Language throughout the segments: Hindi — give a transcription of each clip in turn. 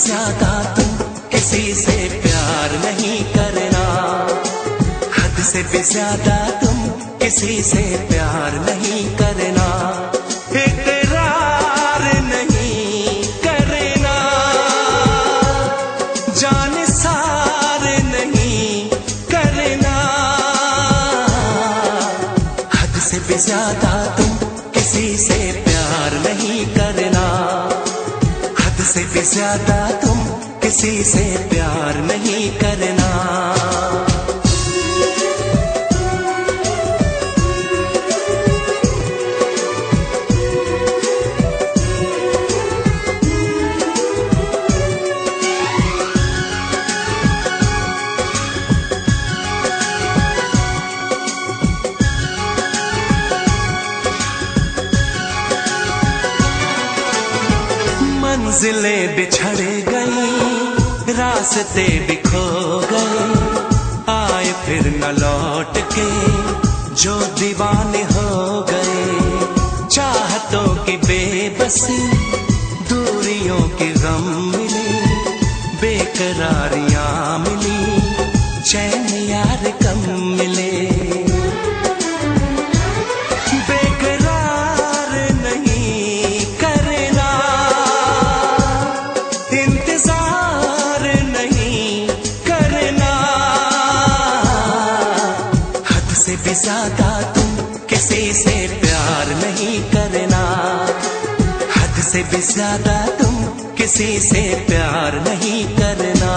ज्यादा तुम किसी से प्यार नहीं करना। हद से भी ज्यादा तुम किसी से प्यार नहीं करना। इकरार नहीं करना, जान सार नहीं करना। हद से भी ज्यादा तुम किसी से प्यार नहीं करना। हद से भी ज्यादा तुम किसी से प्यार नहीं करना। मंजिलें बिछड़ गई, रास्ते भी खो गए, आए फिर न लौट के जो दीवाने हो गए। चाहतों की बेबसी, दूरियों के गम मिली, बेकरारियां मिली, चैन यार कम मिले। ज्यादा तुम किसी से प्यार नहीं करना। हद से भी ज्यादा तुम किसी से प्यार नहीं करना।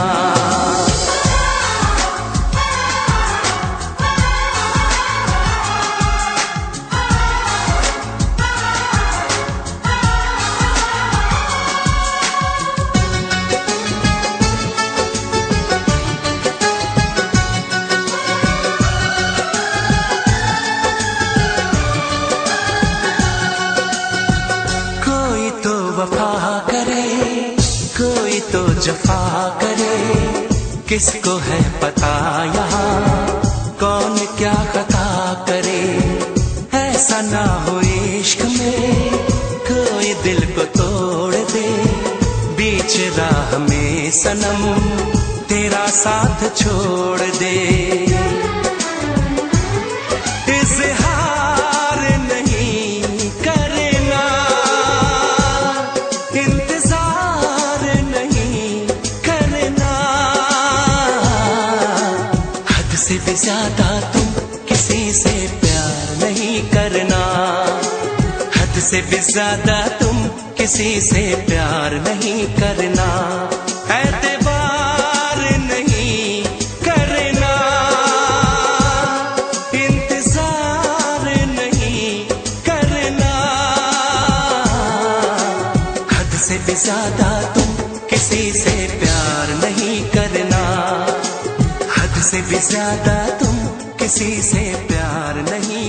वफा करे कोई तो जफा करे, किसको है पता यहाँ कौन क्या खता करे। ऐसा ना हो इश्क में कोई दिल को तोड़ दे, बीच राह में सनम तेरा साथ छोड़ दे। हद से भी ज्यादा तुम किसी से प्यार नहीं करना। हद से भी ज्यादा तुम किसी से प्यार नहीं करना। एतबार नहीं करना, इंतजार नहीं करना। हद से भी ज्यादा तुम किसी से प्यार नहीं करना। हद से भी ज्यादा तुम किसी से प्यार नहीं